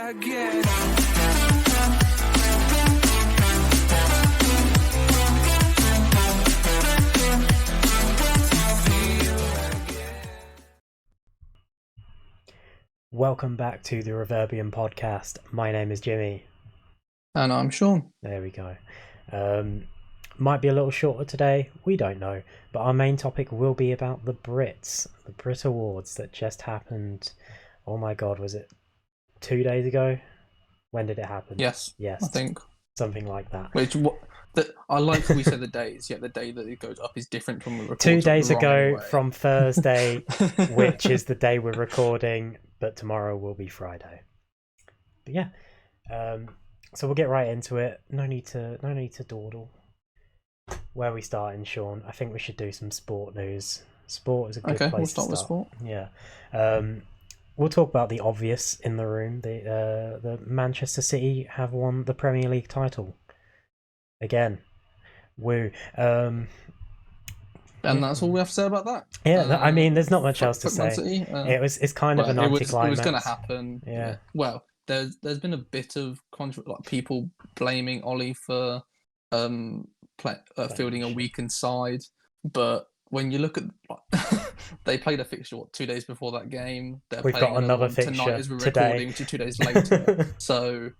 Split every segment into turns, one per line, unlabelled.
again.
Welcome back to the Reverbium podcast. My name is Jimmy.
And I'm Sean.
There we go. Might be a little shorter today, we don't know. But our main topic will be about the Brits, the Brit Awards that just happened. Oh my god, was it 2 days ago? When did it happen?
Yes,
I
think.
Something like that.
I like how we said the days, yet the day that it goes up is different from the record.
2 days ago
anyway.
From Thursday, which is the day we're recording, but tomorrow will be Friday. But yeah, so we'll get right into it. No need to dawdle. Where we starting, Sean? I think we should do some sport news. Sport is a good place
we'll
to
start with sport.
Yeah. We'll talk about the obvious in the room. The Manchester City have won the Premier League title again. Woo.
And that's all we have to say about that.
Yeah, I mean, there's not much else to say.
City,
it's kind of an anticlimax.
It was going to happen.
Yeah.
Well, there's been a bit of like people blaming Ollie for fielding a weakened side, but when you look at they played a fixture 2 days before that game.
We've got another fixture
tonight as we're
today.
Recording, which is 2 days later. So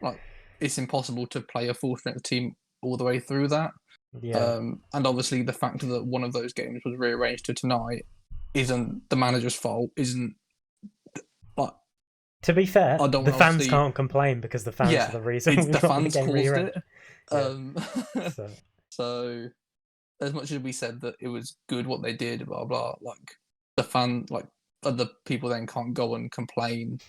like it's impossible to play a full strength team all the way through that.
Yeah.
And obviously the fact that one of those games was rearranged to tonight isn't the manager's fault. But
to be fair, the fans can't complain because the fans are the reason
the fans caused
rearranged.
it. So as much as we said that it was good what they did, blah blah, like other people then can't go and complain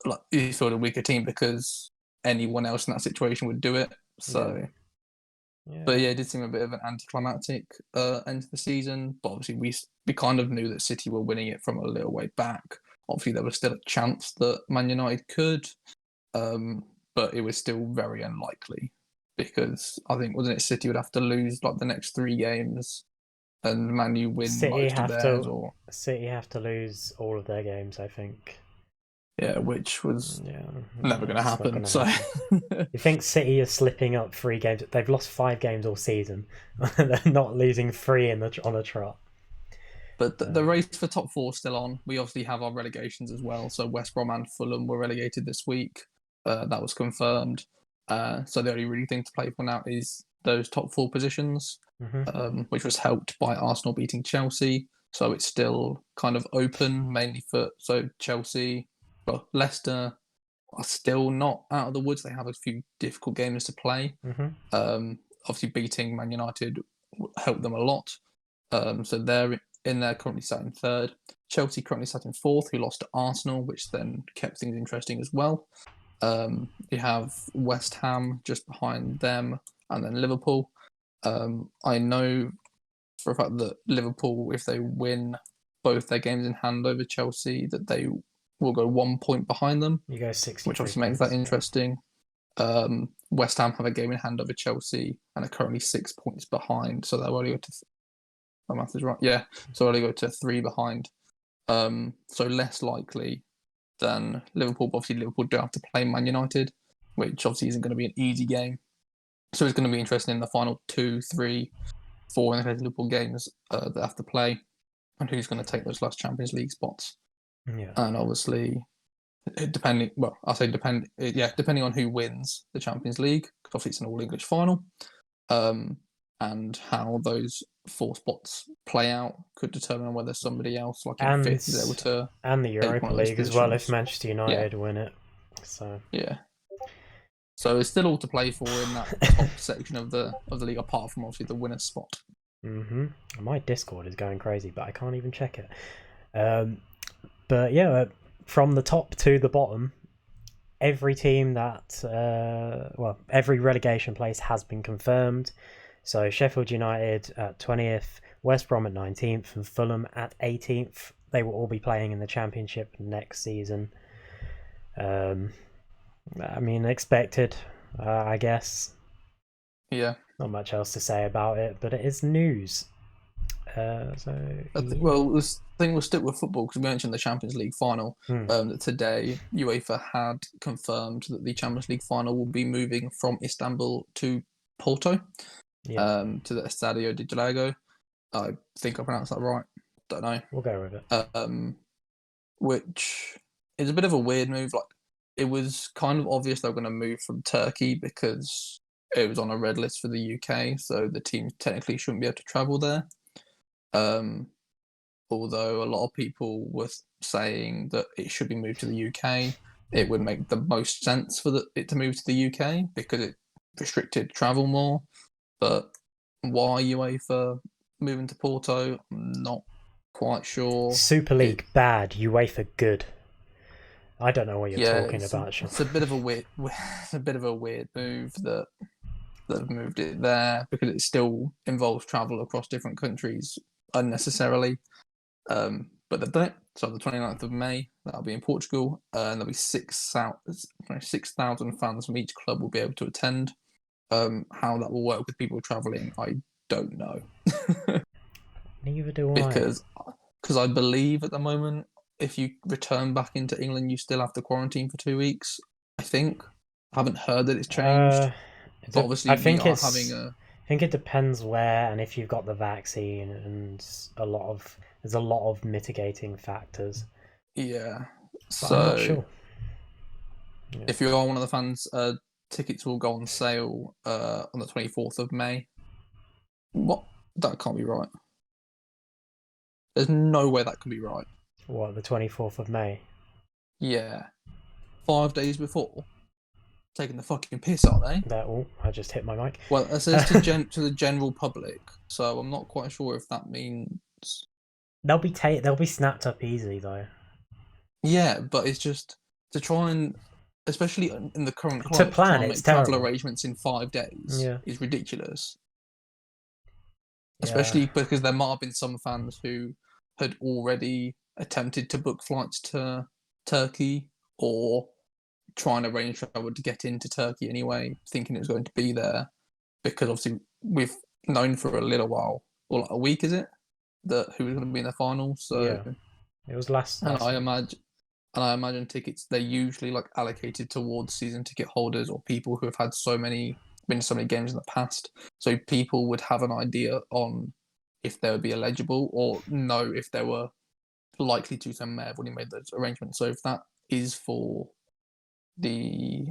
like you feel a weaker team because anyone else in that situation would do it. So but yeah, it did seem a bit of an anticlimactic end to the season. But obviously we kind of knew that City were winning it from a little way back. Obviously there was still a chance that Man United could, but it was still very unlikely. Because I think, wasn't it, City would have to lose like the next 3 games and Man U win most of theirs.
City have to lose all of their games, I think.
Yeah, which was never going to happen.
You think City is slipping up 3 games? They've lost 5 games all season. They're not losing 3 on a trot.
But the race for top 4 is still on. We obviously have our relegations as well. So West Brom and Fulham were relegated this week. That was confirmed. So the only really thing to play for now is those top 4 positions, which was helped by Arsenal beating Chelsea. So it's still kind of open, mainly for Chelsea. Well, Leicester are still not out of the woods. They have a few difficult games to play. Obviously, beating Man United helped them a lot. So they're in there currently sat in 3rd. Chelsea currently sat in 4th, who lost to Arsenal, which then kept things interesting as well. You have West Ham just behind them, and then Liverpool. I know for a fact that Liverpool, if they win both their games in hand over Chelsea, that they will go 1 point behind them.
You go 60,
which obviously makes that interesting. West Ham have a game in hand over Chelsea and are currently 6 points behind, so they'll only go to. My math is right. Yeah, so they'll only go to 3 behind. So less likely than Liverpool. But obviously, Liverpool do have to play Man United, which obviously isn't going to be an easy game. So it's going to be interesting in the final 2, 3, 4 in the Liverpool games that have to play, and who's going to take those last Champions League spots.
Yeah.
And obviously, depending on who wins the Champions League, because obviously it's an all-English final, and how those 4 spots play out could determine whether somebody else, like in 5th, is able to.
And the Europa League as well, if Manchester United win it. So
So it's still all to play for in that top section of the league, apart from obviously the winner's spot.
My Discord is going crazy, but I can't even check it. But yeah, from the top to the bottom, every team that every relegation place has been confirmed. So Sheffield United at 20th, West Brom at 19th, and Fulham at 18th. They will all be playing in the Championship next season. I mean, expected, I guess.
Yeah.
Not much else to say about it, but it is news.
Well, this thing will stick with football because we mentioned the Champions League final. That today UEFA had confirmed that the Champions League final will be moving from Istanbul to Porto, to the Estadio de Dragão. I think I pronounced that right. Don't know.
We'll go with it.
Which is a bit of a weird move. Like, it was kind of obvious they were going to move from Turkey because it was on a red list for the UK, so the team technically shouldn't be able to travel there. Although a lot of people were saying that it should be moved to the UK, it would make the most sense for it to move to the UK because it restricted travel more. But why UEFA moving to Porto? I'm not quite sure.
Super League bad, UEFA good. I don't know what you're talking about, Sean.
It's a bit of a weird, move that have moved it there because it still involves travel across different countries unnecessarily. But they've done it. So the 29th of May, that'll be in Portugal, and there'll be 6,000 fans from each club will be able to attend. How that will work with people travelling, I don't know.
Neither do
I. Because I believe at the moment, if you return back into England, you still have to quarantine for 2 weeks. I think. I haven't heard that it's changed. But obviously,
I think
I
think it depends where and if you've got the vaccine, and there's a lot of mitigating factors.
Yeah.
But I'm not sure.
Yeah. If you are one of the fans, tickets will go on sale on the 24th of May. What? That can't be right. There's no way that can be right.
What, the 24th of May?
Yeah. 5 days before? Taking the fucking piss, aren't they?
I just hit my mic.
Well, it says to the general public, so I'm not quite sure if that means
they'll be snapped up easily though.
Yeah, but it's just to try and, especially in the current climate,
to plan it's
travel arrangements in 5 days is ridiculous. Especially because there might have been some fans who had already attempted to book flights to Turkey or trying to arrange travel to get into Turkey anyway, thinking it was going to be there. Because obviously we've known for a little while, or like a week, is it, that who was going to be in the final? So
it was last.
And I imagine tickets, they're usually like allocated towards season ticket holders or people who have had been to so many games in the past. So people would have an idea on if they would be eligible or know if they were likely to. So may have already made those arrangements. So if that is for the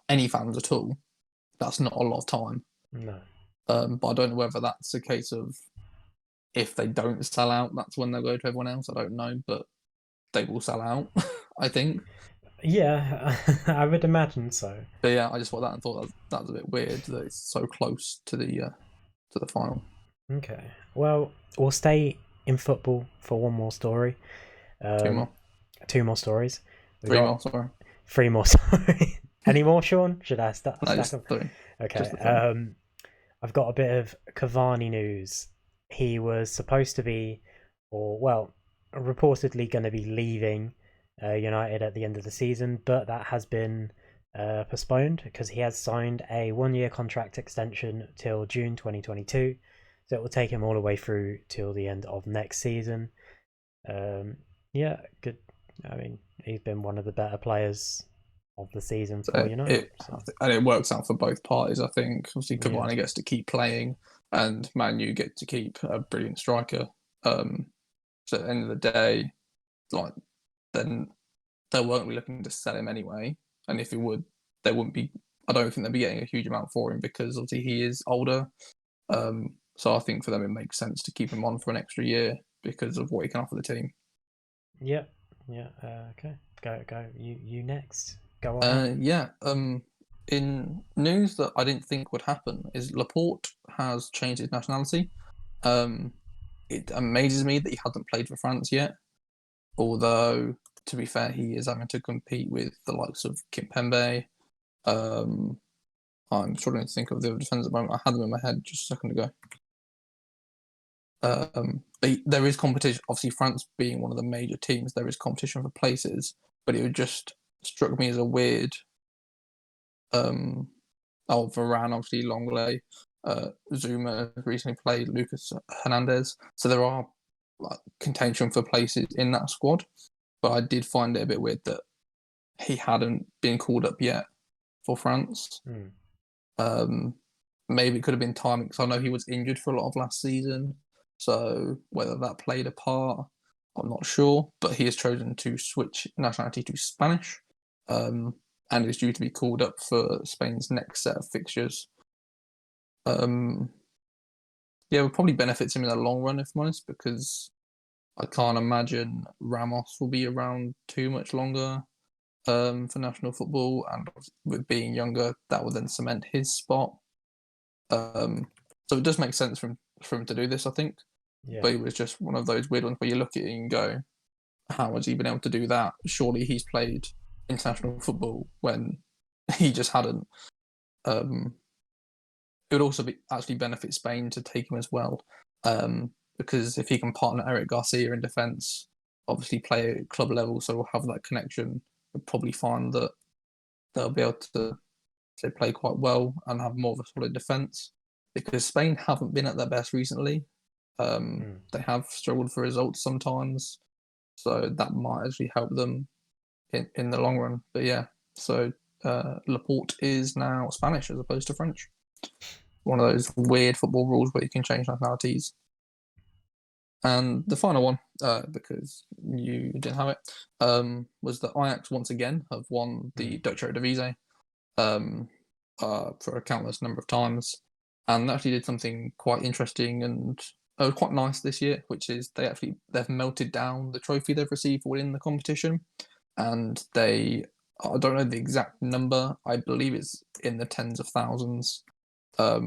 any fans at all, that's not a lot of time.
No.
But I don't know whether that's a case of if they don't sell out, that's when they'll go to everyone else. I don't know, but they will sell out, I think.
Yeah, I would imagine so.
But yeah, I just thought that and thought that was a bit weird that it's so close to the final.
Okay, well, we'll stay in football for one more story.
2 more.
2 more stories.
3 more, sorry.
3 more, sorry. Any more, Sean? Should I stack them?
3.
Okay. I've got a bit of Cavani news. He was supposed to be, reportedly going to be leaving United at the end of the season, but that has been postponed because he has signed a 1-year contract extension till June 2022. So it will take him all the way through till the end of next season. Good. I mean, he's been one of the better players of the season for United.
And it works out for both parties, I think. Obviously, Cavani gets to keep playing, and Man U get to keep a brilliant striker. So at the end of the day, then they won't be looking to sell him anyway. And if it would, they wouldn't be. I don't think they'd be getting a huge amount for him because obviously he is older. So I think for them it makes sense to keep him on for an extra year because of what he can offer the team.
Yeah. Okay. Go. You next. Go on.
In news that I didn't think would happen is Laporte has changed his nationality. It amazes me that he hasn't played for France yet. Although, to be fair, he is having to compete with the likes of Kimpembe. I'm struggling to think of the other defenders at the moment. I had them in my head just a second ago. But there is competition. Obviously, France being one of the major teams, there is competition for places. But it just struck me as a weird. Varane, obviously, Longley. Zuma recently played Lucas Hernandez, so there are like contention for places in that squad. But I did find it a bit weird that he hadn't been called up yet for France. Maybe it could have been timing because I know he was injured for a lot of last season. So whether that played a part, I'm not sure. But he has chosen to switch nationality to Spanish, and is due to be called up for Spain's next set of fixtures. Yeah, it probably benefits him in the long run, if I'm honest, because I can't imagine Ramos will be around too much longer for national football, and with being younger, that will then cement his spot. So it does make sense for him to do this, I think.
Yeah.
But it was just one of those weird ones where you look at it and go, how has he been able to do that? Surely he's played international football when he just hadn't. It would also actually benefit Spain to take him as well, because if he can partner Eric Garcia in defence, obviously play at club level, so we'll have that connection. We'll probably find that they'll be able to play quite well and have more of a solid defence, because Spain haven't been at their best recently. They have struggled for results sometimes, so that might actually help them in the long run. But yeah, so Laporte is now Spanish as opposed to French. One of those weird football rules where you can change nationalities. And the final one, because you didn't have it, was that Ajax once again have won the Dutch Eredivisie for a countless number of times, and they actually did something quite interesting and quite nice this year, which is they've melted down the trophy they've received within the competition, and I don't know the exact number, I believe it's in the tens of thousands, but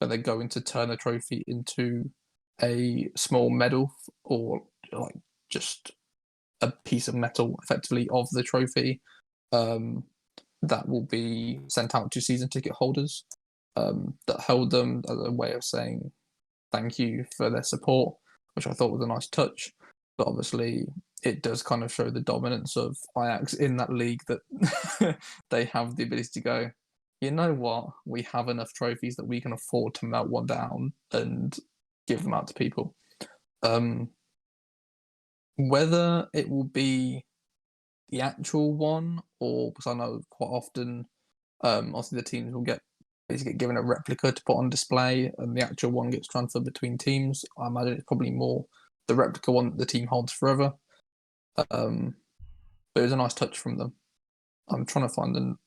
they're going to turn the trophy into a small medal, or like just a piece of metal effectively of the trophy, that will be sent out to season ticket holders that held them as a way of saying thank you for their support, which I thought was a nice touch. But obviously it does kind of show the dominance of Ajax in that league, that they have the ability to go, you know what, we have enough trophies that we can afford to melt one down and give them out to people. Whether it will be the actual one, or because I know quite often, obviously the teams will basically get given a replica to put on display, and the actual one gets transferred between teams. I imagine it's probably more the replica one that the team holds forever. But it was a nice touch from them. I'm trying to find them.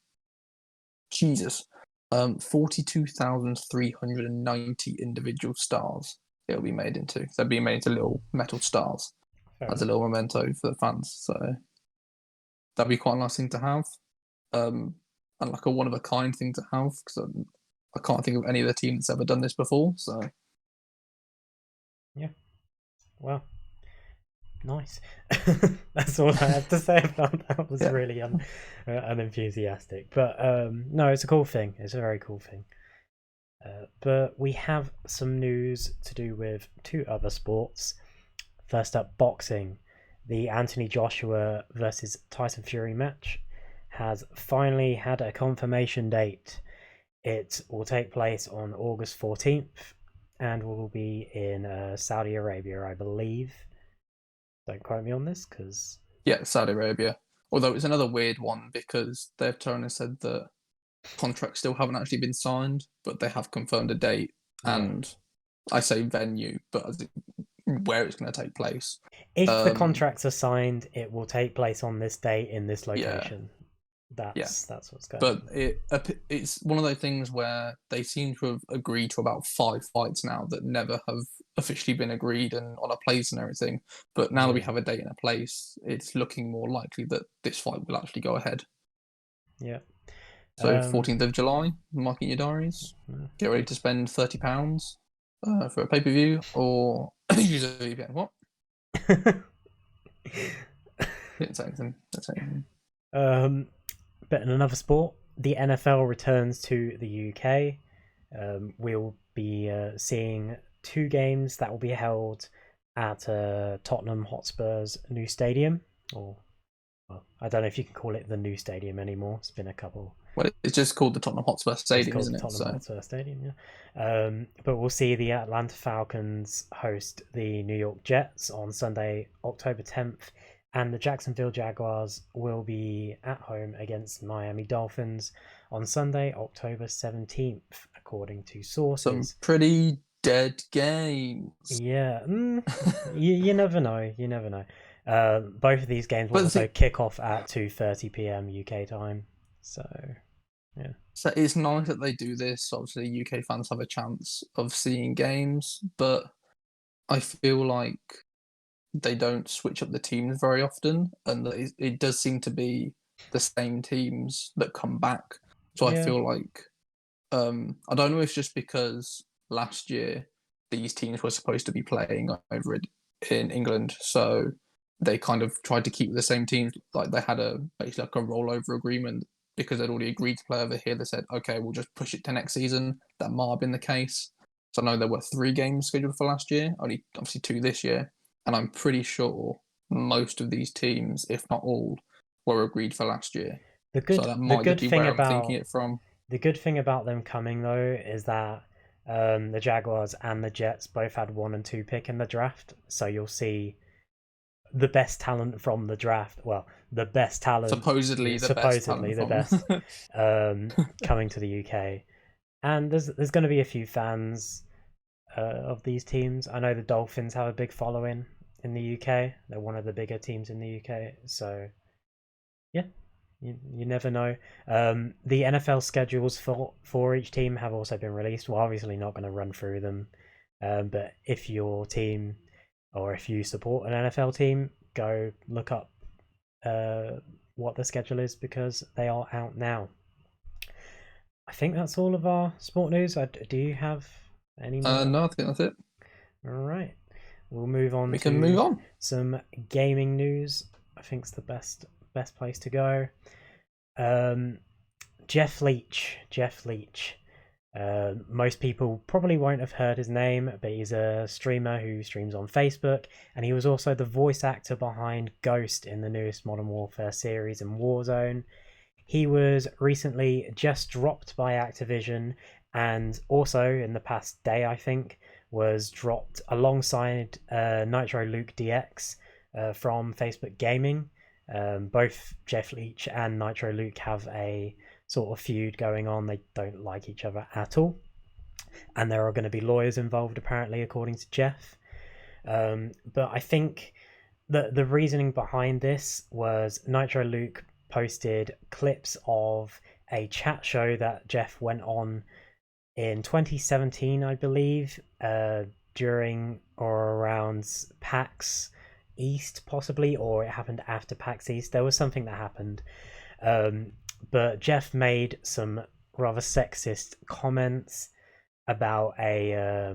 Jesus, 42,390 individual stars it'll be made into. They're being made into little metal stars as a little memento for the fans. So that'd be quite a nice thing to have, and like a one-of-a-kind thing to have, because I can't think of any other team that's ever done this before. So
yeah, well, nice. That's all I have to say about that. Was really unenthusiastic, but no, it's a cool thing. It's a very cool thing. But we have some news to do with two other sports. First up, boxing. The Anthony Joshua versus Tyson Fury match has finally had a confirmation date. It will take place on August 14th and will be in Saudi Arabia, I believe. Don't quote me on this, because...
Yeah, Saudi Arabia. Although it's another weird one, because they've turned and said that contracts still haven't actually been signed, but they have confirmed a date, and I say venue, but where it's going to take place.
If the contracts are signed, it will take place on this date in this location. That's what's going on.
But it's one of those things where they seem to have agreed to about 5 fights now that never have officially been agreed and on a place and everything. But now that we have a date and a place, it's looking more likely that this fight will actually go ahead.
Yeah.
So 14th of July, mark in your diaries. Get ready to spend £30 for a pay-per-view, or use a VPN. What? Didn't say anything.
But in another sport, the NFL returns to the UK. We'll be seeing 2 games that will be held at Tottenham Hotspur's new stadium, or well, I don't know if you can call it the new stadium anymore. It's been a couple
Well, it's just called the Tottenham Hotspur
It's
Stadium,
called the
isn't it?
Tottenham
So
Hotspur Stadium, yeah. But we'll see the Atlanta Falcons host the New York Jets on Sunday, October 10th, and the Jacksonville Jaguars will be at home against Miami Dolphins on Sunday, October 17th, according to
some
sources.
pretty dead games.
Yeah, you never know. You never know. Both of these games will
But
also kick off at 2:30 p.m. UK time. So yeah,
so it's nice that they do this. Obviously, UK fans have a chance of seeing games, but I feel like they don't switch up the teams very often, and that it does seem to be the same teams that come back. So I
yeah,
feel like I don't know if it's just because last year these teams were supposed to be playing over in England, so they kind of tried to keep the same teams. Like they had a basically like a rollover agreement because they'd already agreed to play over here. They said, okay, we'll just push it to next season. That might have been the case. So I know there were 3 games scheduled for last year, only obviously 2 this year, and I'm pretty sure most of these teams, if not all, were agreed for last year. So that
the
might just
good
be
thing
where I'm thinking
about
it from.
the good thing about them coming though is that the Jaguars and the Jets both had 1 and 2 pick in the draft, so you'll see the best talent from the draft. Well, the best talent,
Supposedly the best
supposedly
talent
the
from.
best, coming to the UK. And there's going to be a few fans of these teams. I know the Dolphins have a big following in the UK. They're one of the bigger teams in the UK. So yeah, you never know. The NFL schedules for each team have also been released. We're obviously not going to run through them, but if your team or if you support an NFL team, go look up what the schedule is because they are out now. I think that's all of our sport news. Do you have any more?
No, I think that's it.
All right, we'll move on
We can move
to
on.
some gaming news. I think it's the best place to go. Um, Jeff Leach. Jeff Leach. Most people probably won't have heard his name, but he's a streamer who streams on Facebook, and he was also the voice actor behind Ghost in the newest Modern Warfare series and Warzone. He was recently just dropped by Activision, and also in the past day, I think, was dropped alongside Nitro Luke DX from Facebook Gaming. Both Jeff Leach and Nitro Luke have a sort of feud going on. They don't like each other at all. And there are going to be lawyers involved, apparently, according to Jeff. But I think the reasoning behind this was Nitro Luke posted clips of a chat show that Jeff went on in 2017, I believe, during or around PAX East, possibly, or it happened after PAX East. There was something that happened. But Jeff made some rather sexist comments about a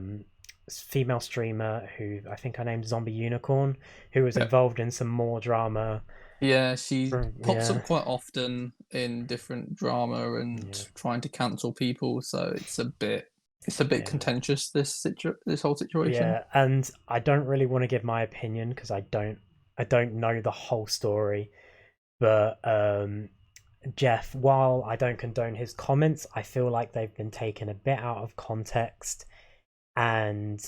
female streamer who I think her name's Zombie Unicorn, who was
Yeah.
involved in some more drama.
Yeah, she pops
Yeah,
up quite often in different drama and
yeah,
trying to cancel people, so it's a bit
yeah,
contentious this whole situation.
yeah. And I don't really want to give my opinion because I don't know the whole story. But Jeff, while I don't condone his comments, I feel like they've been taken a bit out of context, and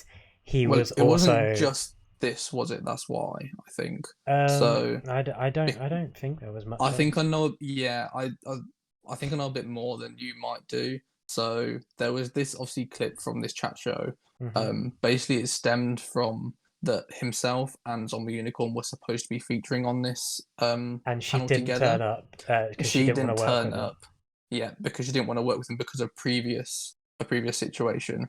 he
Well,
was
it wasn't
also
just this, was it? That's why I think. So
I don't think there was much
I think I
else.
know. Yeah, I think I know a bit more than you might do. So there was this obviously clip from this chat show.
Hmm.
Basically, it stemmed from that himself and Zombie Unicorn were supposed to be featuring on this
And she
panel
didn't turn
together.
up because she
She
didn't want
didn't
to work
turn
with him.
up, yeah, because she didn't want to work with him because of a previous situation.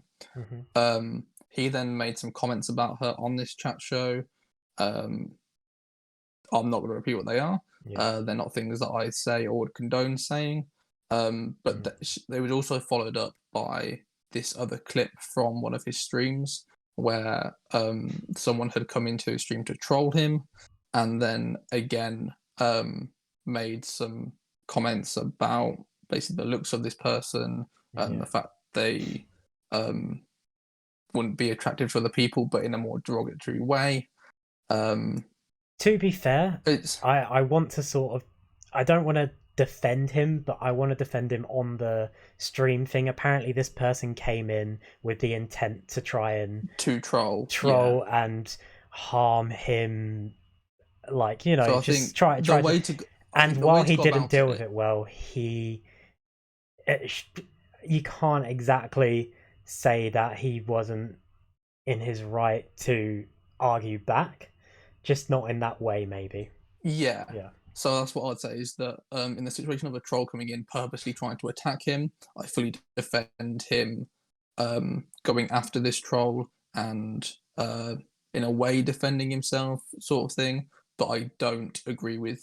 Hmm.
He then made some comments about her on this chat show. Um, I'm not going to repeat what they are.
Yeah.
They're not things that I say or would condone saying. But they was also followed up by this other clip from one of his streams where someone had come into his stream to troll him, and then again made some comments about basically the looks of this person and
Yeah.
the fact they um, wouldn't be attractive to other people, but in a more derogatory way. Um,
To be fair,
it's
I want to sort of I don't want to defend him, but I want to defend him on the stream thing. Apparently, this person came in with the intent to try and
to troll.
troll and harm him, like, you
So
know,
I
just
think
try
the
to.
way to I
And
think the
while
way to
he
go
didn't
about
deal with
it.
it well, it, you can't exactly say that he wasn't in his right to argue back, just not in that way, maybe.
Yeah.
Yeah.
So that's what I'd say is that in the situation of a troll coming in purposely trying to attack him, I fully defend him going after this troll and in a way defending himself, sort of thing. But I don't agree with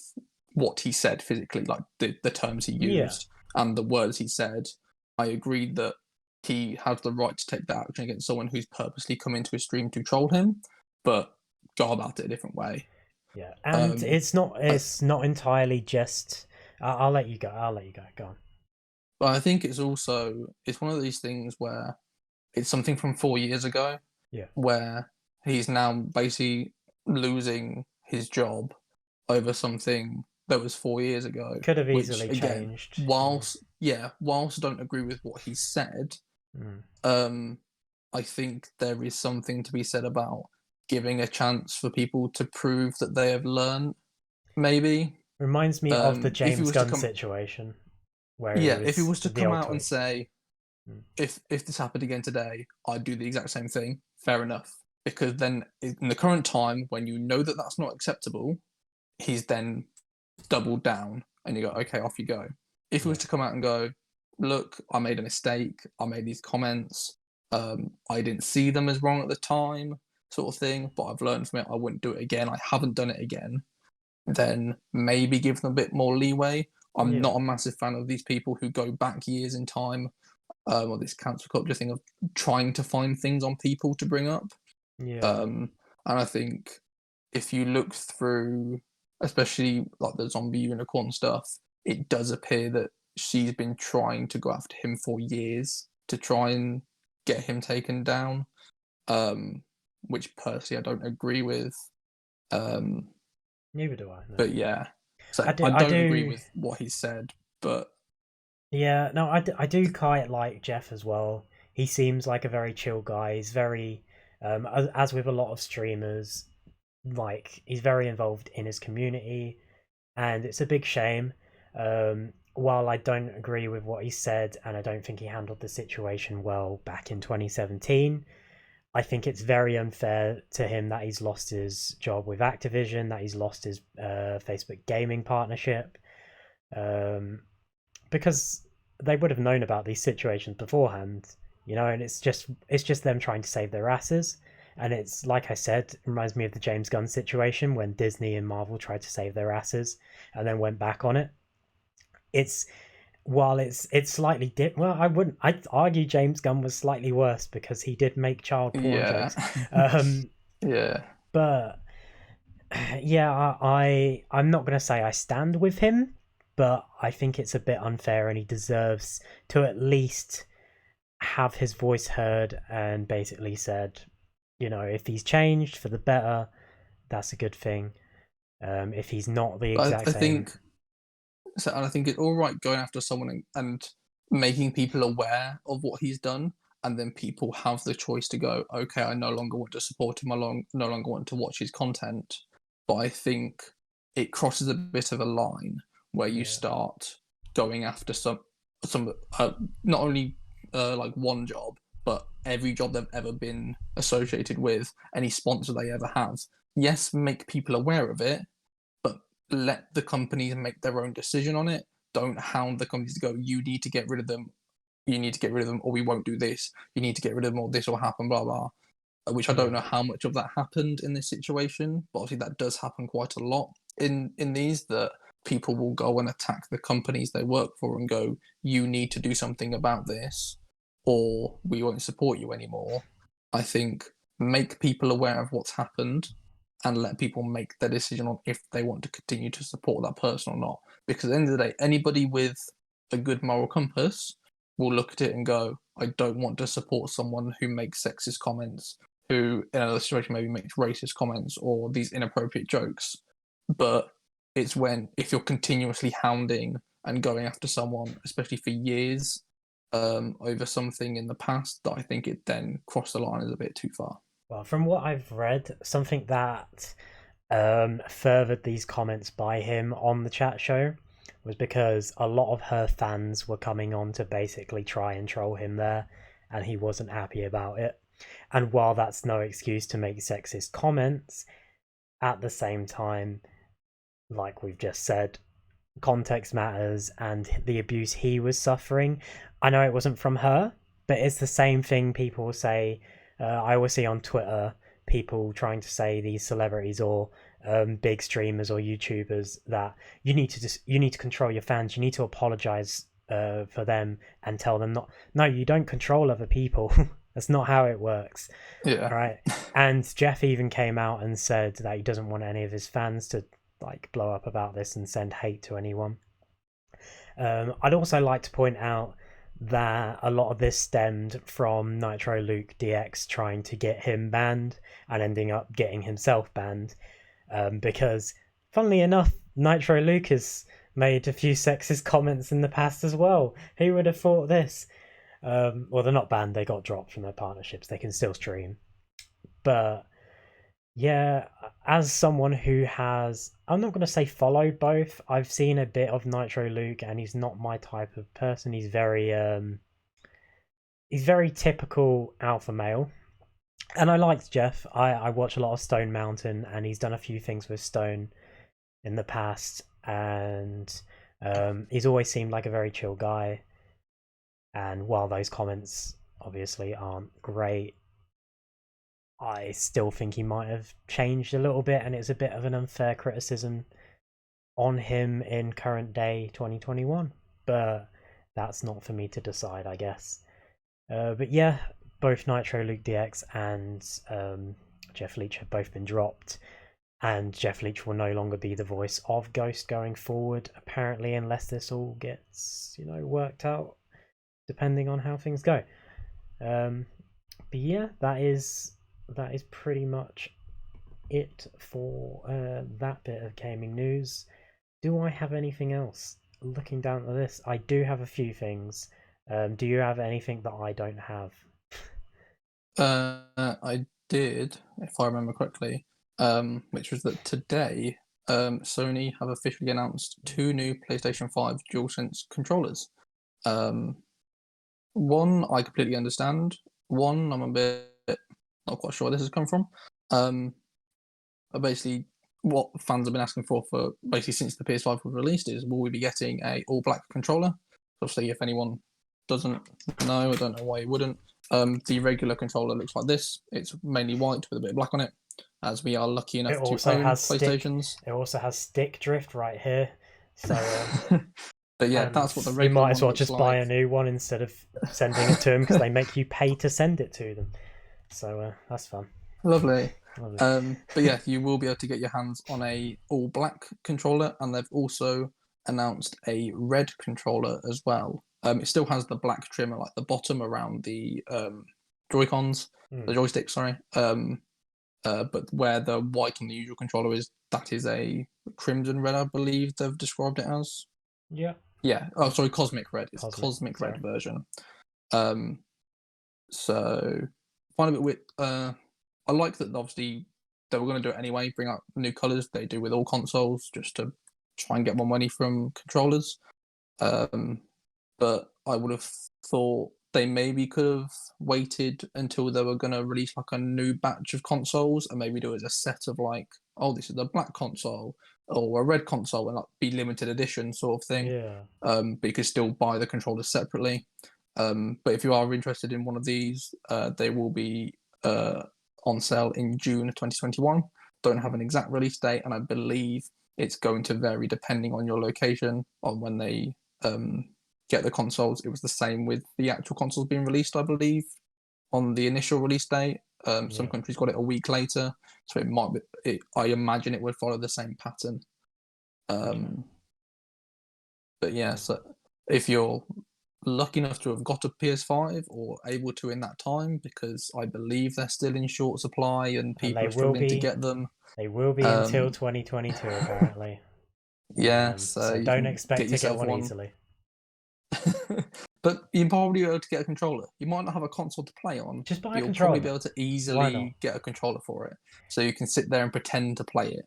what he said physically, like the terms he
Yeah.
used and the words he said. I agree that he has the right to take that action against someone who's purposely come into his stream to troll him, but go about it a different way.
Yeah, and it's
I,
not entirely just. I'll let you go. I'll let you go. Go on.
but I think it's also it's one of these things where it's something from 4 years ago
Yeah,
where he's now basically losing his job over something that was 4 years ago.
could have
Which
easily
again,
changed.
whilst I don't agree with what he said,
Mm.
um, I think there is something to be said about giving a chance for people to prove that they have learned. Maybe
Reminds me of the
if he
James
was to
Gunn
come,
situation, where he
yeah, if he
was
was to
the
come
old
out and
Twitch.
say,
Mm.
if this happened again today, I'd do the exact same thing. Fair enough, because then in the current time when you know that that's not acceptable, he's then doubled down, and you go, okay, off you go. If he
Yeah,
was to come out and go, look, I made a mistake, I made these comments, I didn't see them as wrong at the time, sort of thing, but I've learned from it, I wouldn't do it again, I haven't done it again, then maybe give them a bit more leeway. I'm
yeah,
not a massive fan of these people who go back years in time, or this cancel culture thing of trying to find things on people to bring up.
yeah,
And I think if you look through, especially like the zombie unicorn stuff, it does appear that she's been trying to go after him for years to try and get him taken down, which personally I don't agree with. Um,
neither do I. No.
but yeah, so
I do.
I
I
don't agree
do.
with what he said, but
Yeah, no, I do quite like Jeff as well. He seems like a very chill guy. He's very, as with a lot of streamers, like he's very involved in his community, and it's a big shame. While I don't agree with what he said, and I don't think he handled the situation well back in 2017, I think it's very unfair to him that he's lost his job with Activision, that he's lost his Facebook gaming partnership, um, because they would have known about these situations beforehand, you know, and it's just them trying to save their asses. And it's like I said, it reminds me of the James Gunn situation when Disney and Marvel tried to save their asses and then went back on it. It's while it's slightly well, I'd argue James Gunn was slightly worse because he did make child porn
yeah,
jokes. Um,
yeah.
but yeah, I'm not gonna say I stand with him, but I think it's a bit unfair, and he deserves to at least have his voice heard and basically said, you know, if he's changed for the better, that's a good thing. If he's not the
But
exact
I
same,
think so, and I think it's all right going after someone and making people aware of what he's done, and then people have the choice to go, okay, I no longer want to support him, no longer want to watch his content. But I think it crosses a bit of a line where you
yeah,
start going after some not only like one job, but every job they've ever been associated with, any sponsor they ever have. Yes, make people aware of it, but let the companies make their own decision on it. Don't hound the companies to go, you need to get rid of them, you need to get rid of them, or we won't do this. You need to get rid of them, or this will happen, blah, blah. Which I don't
yeah,
know how much of that happened in this situation, but obviously that does happen quite a lot in these, that people will go and attack the companies they work for and go, you need to do something about this, or we won't support you anymore. I think make people aware of what's happened and let people make their decision on if they want to continue to support that person or not. Because at the end of the day, anybody with a good moral compass will look at it and go, I don't want to support someone who makes sexist comments, who in another situation maybe makes racist comments or these inappropriate jokes. But it's when if you're continuously hounding and going after someone, especially for years, over something in the past, that I think it then crossed the line is a bit too far.
Well, from what I've read, something that furthered these comments by him on the chat show was because a lot of her fans were coming on to basically try and troll him there, and he wasn't happy about it. And while that's no excuse to make sexist comments, at the same time, like we've just said, context matters, and the abuse he was suffering, I know it wasn't from her, but it's the same thing people say. I always see on Twitter people trying to say these celebrities or big streamers or YouTubers that you need to control your fans. You need to apologize for them and tell them not. No, you don't control other people. That's not how it works.
Yeah.
Right. And Jeff even came out and said that he doesn't want any of his fans to like blow up about this and send hate to anyone. I'd also like to point out that a lot of this stemmed from Nitro Luke DX trying to get him banned and ending up getting himself banned. Because, funnily enough, Nitro Luke has made a few sexist comments in the past as well. Who would have thought this? Well, they're not banned, they got dropped from their partnerships. They can still stream. But yeah, as someone who has, I'm not going to say followed both. I've seen a bit of Nitro Luke, and he's not my type of person. He's very typical alpha male. And I liked Jeff. I watch a lot of Stone Mountain, and he's done a few things with Stone in the past, and he's always seemed like a very chill guy. And while those comments obviously aren't great, I still think he might have changed a little bit, and it's a bit of an unfair criticism on him in current day 2021. But that's not for me to decide, I guess. But yeah, both Nitro Luke DX and Jeff Leach have both been dropped, and Jeff Leach will no longer be the voice of Ghost going forward, apparently, unless this all gets worked out, depending on how things go. But yeah, that is pretty much it for that bit of gaming news. Do I have anything else? Looking down the list, I do have a few things. Do you have anything that I don't have?
I did, if I remember correctly, which was that today Sony have officially announced 2 new PlayStation 5 DualSense controllers. One I completely understand. One I'm a bit not quite sure where this has come from. Basically, what fans have been asking for basically since the PS5 was released is, will we be getting a all black controller? Obviously, if anyone doesn't know, I don't know why you wouldn't. The regular controller looks like this. It's mainly white with a bit of black on it, as we are lucky enough to own PlayStations.
It also has stick drift right here. So,
but yeah, that's what the regular
you might as well
one
just
looks
buy
like.
a new one instead of sending it to them, because they make you pay to send it to them. So that's fun.
Lovely. But yeah, you will be able to get your hands on a all black controller, and they've also announced a red controller as well. It still has the black trim at like the bottom around the Joy-Cons, the joystick, sorry. But where the white on the usual controller is, that is a crimson red, I believe they've described it as.
Yeah.
Yeah. Oh, sorry, cosmic red. It's cosmic red version. So find a bit weird. I like that obviously they were going to do it anyway, bring out new colours. They do with all consoles, just to try and get more money from controllers. But I would have thought they maybe could have waited until they were going to release like a new batch of consoles, and maybe do it as a set of like, oh, this is the black console or a red console, and like be limited edition sort of thing.
Yeah.
But you could still buy the controllers separately. But if you are interested in one of these, they will be on sale in June 2021. Don't have an exact release date, and I believe it's going to vary depending on your location on when they get the consoles. It was the same with the actual consoles being released, I believe, on the initial release date. Some countries got it a week later, so it might be. I imagine it would follow the same pattern. But yeah, so if you're lucky enough to have got a PS5 or able to in that time, because I believe they're still in short supply and people are struggling to get them.
They will be until 2022 apparently.
Yeah,
So
you
don't
can
expect
get
to get
yourself
one
one.
easily.
But you'll probably be able to get a controller. You might not have a console to play on,
Just buy
but
a
you'll
controller.
probably be able to easily get a controller for it. So you can sit there and pretend to play it.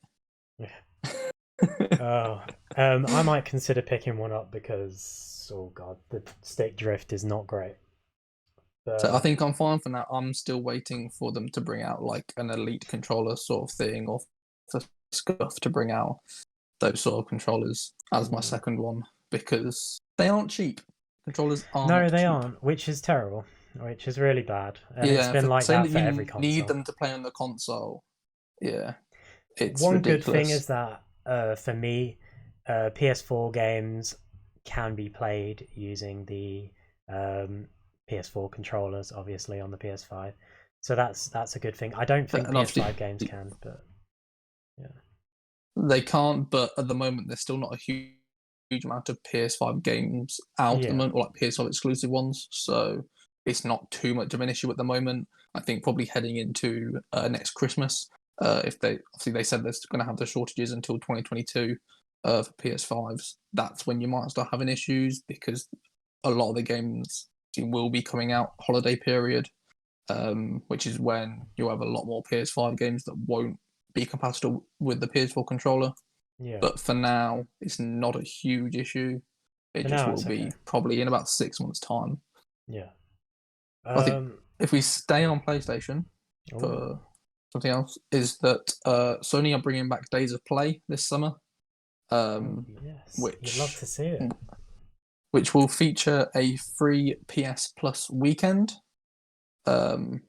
Yeah. I might consider picking one up because, oh god, the stick drift is not great.
So I think I'm fine for now. I'm still waiting for them to bring out like an elite controller sort of thing, or for Scuff to bring out those sort of controllers as my second one, because they aren't cheap. Controllers are
No,
not
they
cheap.
aren't, which is terrible, which is really bad, and
Yeah,
it's been like
saying
that for every
you
console.
need them to play on the console. Yeah, it's
One
ridiculous.
good thing is that for me, PS4 games can be played using the PS4 controllers, obviously on the PS5. So that's a good thing. I don't think
And
PS5 games can, but yeah,
they can't. But at the moment, there's still not a huge amount of PS5 games out at the moment, or like PS5 exclusive ones. So it's not too much of an issue at the moment. I think probably heading into next Christmas, if they said they're going to have the shortages until 2022 for PS5s, that's when you might start having issues, because a lot of the games will be coming out holiday period, which is when you'll have a lot more PS5 games that won't be compatible with the PS4 controller.
yeah.
But for now, it's not a huge issue. It
For
just
now,
will
it's
be
okay.
probably in about 6 months' time.
Yeah.
I think if we stay on PlayStation for something else, is that Sony are bringing back Days of Play this summer,
yes, you'd love to see it.
Which will feature a free PS Plus weekend.
For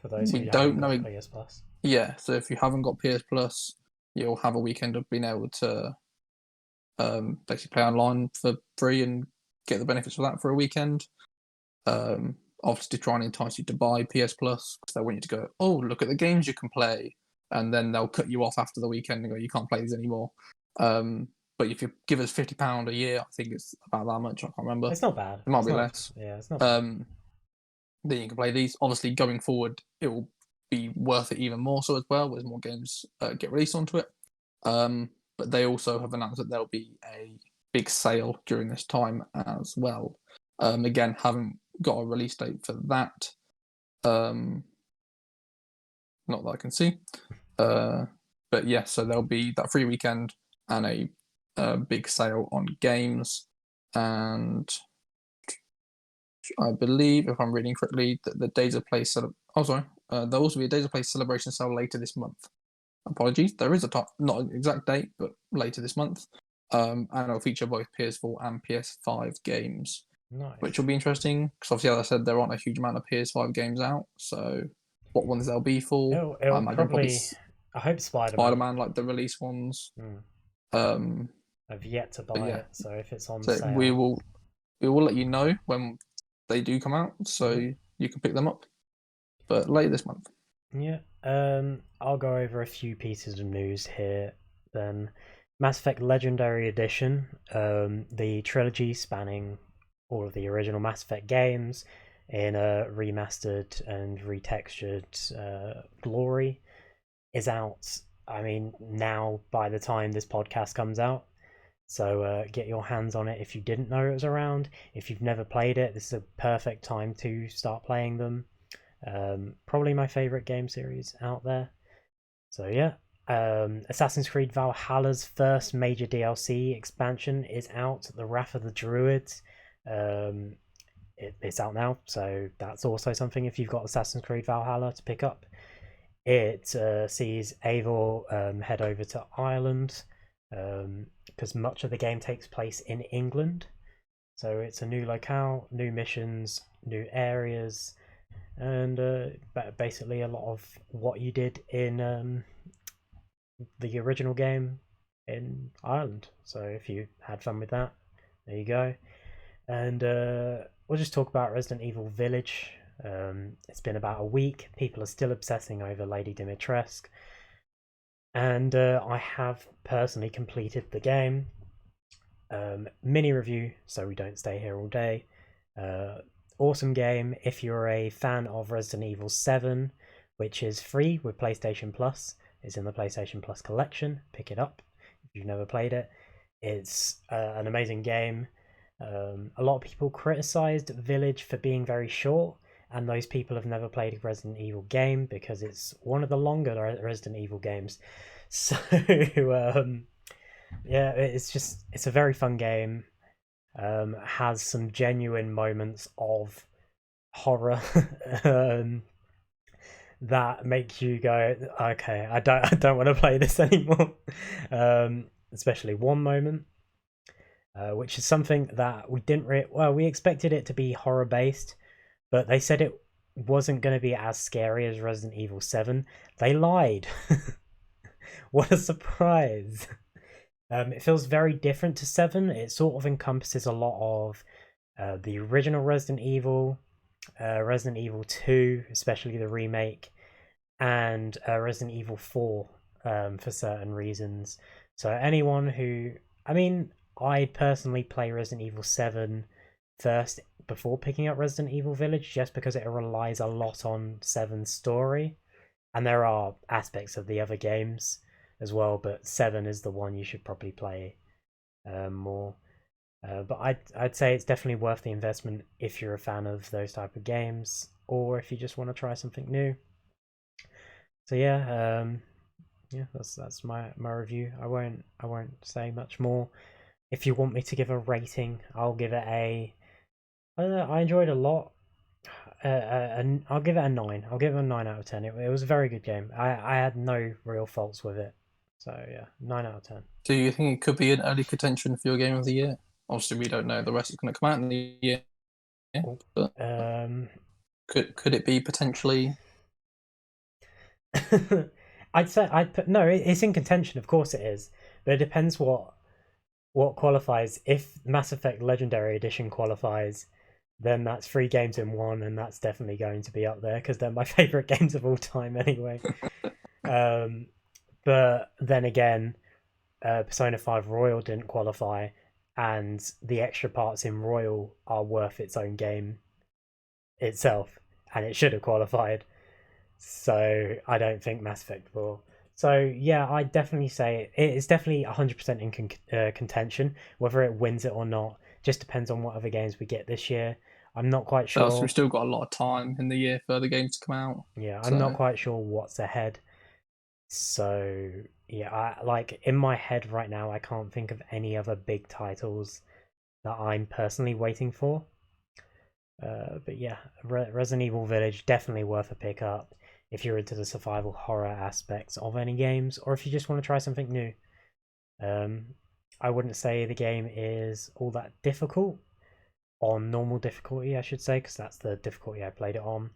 those who haven't got PS Plus.
Yeah, so if you haven't got PS Plus, you'll have a weekend of being able to basically play online for free and get the benefits of that for a weekend. Obviously, to try and entice you to buy PS Plus, because they want you to go, oh, look at the games you can play, and then they'll cut you off after the weekend and go, you can't play these anymore. But if you give us £50 a year, I think it's about that much. I can't remember.
It's not bad.
It might be less.
Yeah, it's not bad.
Then you can play these. Obviously, going forward, it will be worth it even more so as well, as more games get released onto it. But they also have announced that there'll be a big sale during this time as well. Again, haven't got a release date for that. Not that I can see. But yeah, so there'll be that free weekend and a big sale on games. And I believe, if I'm reading correctly, that the Days of Play there'll also be a Days of Play celebration sale later this month. Apologies, there is not an exact date, but later this month. And it'll feature both PS4 and PS5 games, which will be interesting, because obviously, as I said, there aren't a huge amount of PS5 games out. So, what ones they'll be for?
It'll
I imagine probably
I hope
Spider-Man, like the release ones.
I've yet to buy it, so if it's on
sale, we will let you know when they do come out, so you can pick them up. But later this month.
Yeah. I'll go over a few pieces of news here. Then, Mass Effect Legendary Edition, the trilogy spanning all of the original Mass Effect games in a remastered and retextured glory, is out. I mean, now by the time this podcast comes out. So get your hands on it if you didn't know it was around. If you've never played it, this is a perfect time to start playing them. Probably my favorite game series out there. So yeah, Assassin's Creed Valhalla's first major DLC expansion is out, The Wrath of the Druids. It's out now, so that's also something if you've got Assassin's Creed Valhalla to pick up. It sees Eivor head over to Ireland, because much of the game takes place in England. So it's a new locale, new missions, new areas, and basically a lot of what you did in the original game in Ireland. So if you had fun with that, there you go. And we'll just talk about Resident Evil Village. It's been about a week. People are still obsessing over Lady Dimitrescu. And I have personally completed the game. Mini review, so we don't stay here all day. Awesome game. If you're a fan of Resident Evil 7, which is free with PlayStation Plus, it's in the PlayStation Plus collection. Pick it up if you've never played it. It's an amazing game. A lot of people criticized Village for being very short, and those people have never played a Resident Evil game because it's one of the longer Resident Evil games. So yeah, it's a very fun game. Has some genuine moments of horror that make you go, okay, I don't want to play this anymore. Especially one moment, which is something that we didn't well, we expected it to be horror based, but they said it wasn't going to be as scary as Resident Evil 7. They lied. What a surprise. It feels very different to 7. It sort of encompasses a lot of the original Resident Evil, Resident Evil 2, especially the remake, and Resident Evil 4 for certain reasons. So anyone who, I mean, I personally play Resident Evil 7 first before picking up Resident Evil Village, just because it relies a lot on 7's story, and there are aspects of the other games as well, but 7 is the one you should probably play more. But I'd say it's definitely worth the investment if you're a fan of those type of games, or if you just want to try something new. So yeah, that's my review. I won't say much more. If you want me to give a rating, I'll give it a. I don't know. I enjoyed it a lot. I'll give it a 9. I'll give it a 9 out of 10. It was a very good game. I had no real faults with it. So yeah, 9 out of 10.
Do you think it could be an early contention for your game of the year? Obviously, we don't know. The rest is going to come out in the year. But could it be potentially?
I'd say I'd put no. It's in contention, of course it is, but it depends what qualifies. If Mass Effect Legendary Edition qualifies, then that's 3 games in one, and that's definitely going to be up there because they're my favorite games of all time anyway. But then again, Persona 5 Royal didn't qualify, and the extra parts in Royal are worth its own game itself, and it should have qualified. So I don't think Mass Effect will. So yeah, I definitely say it's definitely 100% in contention. Whether it wins it or not just depends on what other games we get this year. I'm not quite sure.
So we've still got a lot of time in the year for the games to come out.
Yeah, I'm not quite sure what's ahead. So yeah, I like in my head right now, I can't think of any other big titles that I'm personally waiting for. But yeah, Resident Evil Village definitely worth a pick up if you're into the survival horror aspects of any games, or if you just want to try something new. I wouldn't say the game is all that difficult on normal difficulty, I should say, because that's the difficulty I played it on.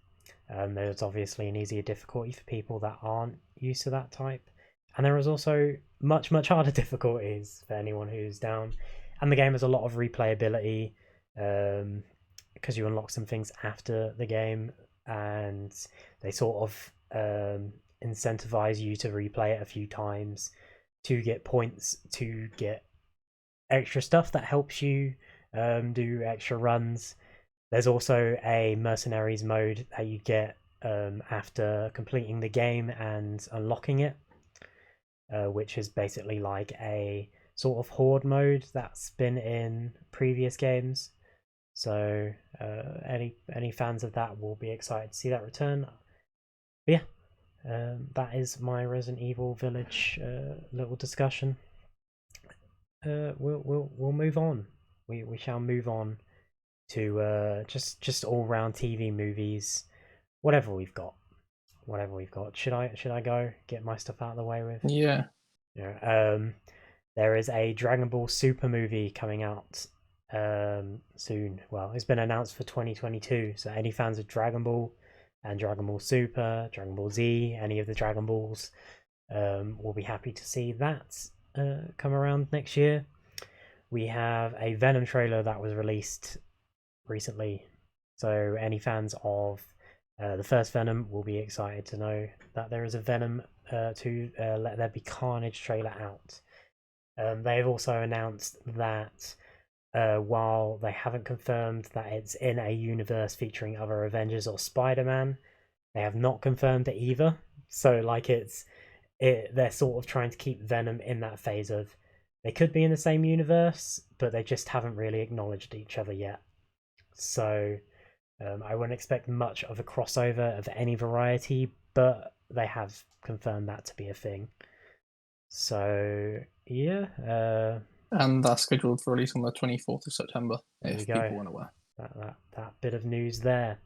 There's obviously an easier difficulty for people that aren't used to that type, and there is also much harder difficulties for anyone who's down. And the game has a lot of replayability because you unlock some things after the game, and they sort of incentivize you to replay it a few times to get points, to get extra stuff that helps you do extra runs. There's also a mercenaries mode that you get after completing the game and unlocking it, which is basically like a sort of horde mode that's been in previous games. So any fans of that will be excited to see that return. But yeah, that is my Resident Evil Village little discussion. We'll move on. We shall move on to just all round TV movies, whatever we've got. Should I go get my stuff out of the way with?
Yeah.
There is a Dragon Ball Super movie coming out soon. Well, it's been announced for 2022. So any fans of Dragon Ball and Dragon Ball Super, Dragon Ball Z, any of the Dragon Balls, will be happy to see that come around next year. We have a Venom trailer that was released recently, so any fans of the first Venom will be excited to know that there is a Venom to Let There Be Carnage trailer out. They've also announced that while they haven't confirmed that it's in a universe featuring other Avengers or Spider-Man, they have not confirmed it either. So like they're sort of trying to keep Venom in that phase of They could be in the same universe, but they just haven't really acknowledged each other yet. So I wouldn't expect much of a crossover of any variety, but they have confirmed that to be a thing. So yeah,
and that's scheduled for release on the 24th of September.
There
if
we go.
people weren't aware.
That bit of news there.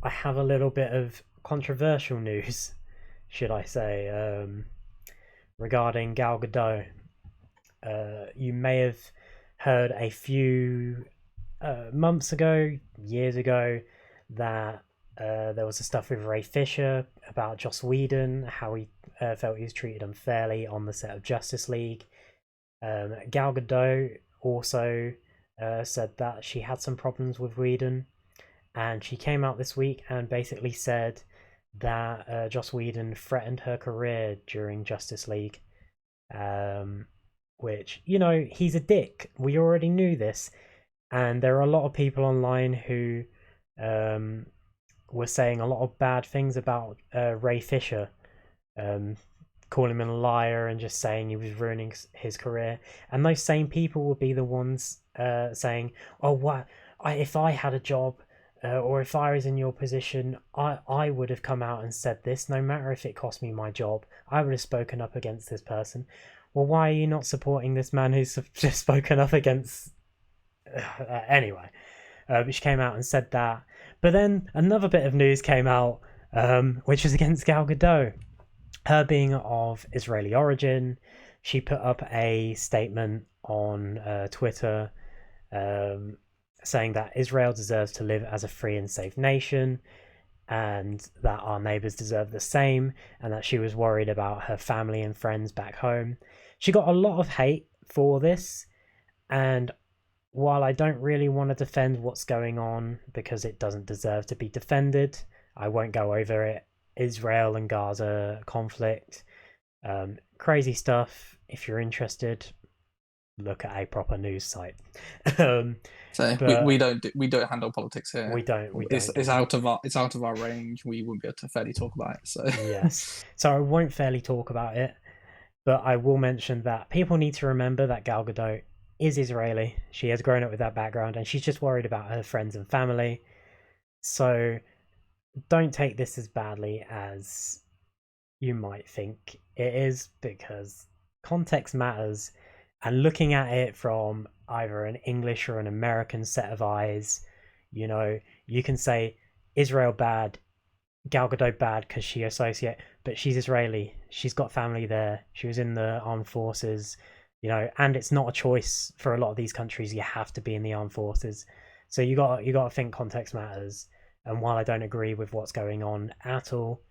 I have a little bit of controversial news, should I say, regarding Gal Gadot. You may have heard a few months ago, years ago, that there was the stuff with Ray Fisher about Joss Whedon, how he felt he was treated unfairly on the set of Justice League. Gal Gadot also said that she had some problems with Whedon, and she came out this week and basically said that Joss Whedon threatened her career during Justice League. Which, you know, he's a dick. We already knew this. And there are a lot of people online who were saying a lot of bad things about Ray Fisher, calling him a liar and just saying he was ruining his career. And those same people will be the ones saying, "Oh, what? If I had a job, or if I was in your position, I would have come out and said this, no matter if it cost me my job. I would have spoken up against this person." Well, why are you not supporting this man who's just spoken up against? Anyway, she came out and said that. But then another bit of news came out, which is against Gal Gadot. Her being of Israeli origin, she put up a statement on Twitter saying that Israel deserves to live as a free and safe nation, and that our neighbours deserve the same, and that she was worried about her family and friends back home. She got a lot of hate for this, and while I don't really want to defend what's going on because it doesn't deserve to be defended, I won't go over it. Israel and Gaza conflict, crazy stuff. If you're interested, look at a proper news site.
So we don't handle politics here.
We don't.
It's out of our range. We wouldn't be able to fairly talk about it. So
yes, so I won't fairly talk about it, but I will mention that people need to remember that Gal Gadot is Israeli. She has grown up with that background, and she's just worried about her friends and family. So don't take this as badly as you might think it is, because context matters, and looking at it from either an English or an American set of eyes, you know, you can say Israel bad, Gal Gadot bad because she associate, but she's Israeli. She's got family there. She was in the armed forces, you know, and it's not a choice for a lot of these countries. You have to be in the armed forces, so you got to think context matters. And while I don't agree with what's going on at all,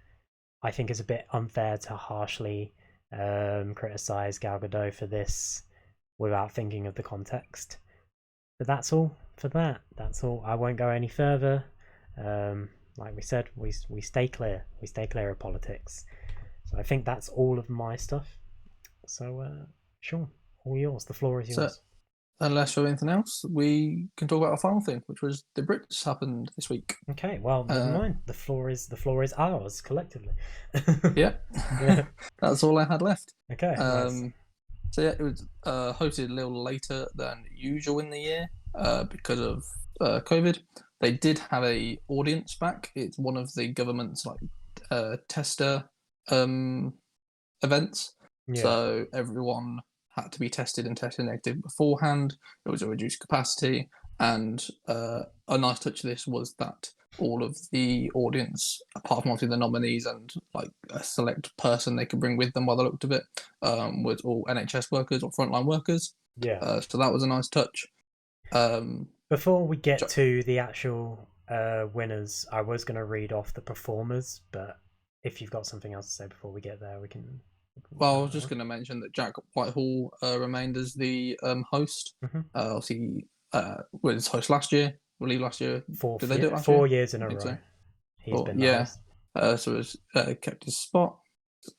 I think it's a bit unfair to harshly criticize Gal Gadot for this without thinking of the context. But that's all for that. That's all. I won't go any further. Like we said, we stay clear. We stay clear of politics. So I think that's all of my stuff. So sure, all yours. The floor is yours.
So, unless you have anything else, we can talk about our final thing, which was the Brits happened this week.
Okay, well, never mind. The floor is ours collectively.
Yeah, that's all I had left.
Okay. Nice.
So yeah, it was hosted a little later than usual in the year because of COVID. They did have a audience back. It's one of the government's tester events.
Yeah.
So everyone had to be tested and tested negative beforehand. It was a reduced capacity, and a nice touch of this was that all of the audience, apart from obviously the nominees and like a select person they could bring with them by the look of it, was all NHS workers or frontline workers.
Yeah.
So that was a nice touch.
Before we get to the actual winners, I was going to read off the performers, but if you've got something else to say before we get there, we can.
Well, I was just going to mention that Jack Whitehall remained as the host. Obviously, was host last year. I believe last year.
Did they do it last 4 years in a row?
So.
He's been the host.
So it's kept his spot.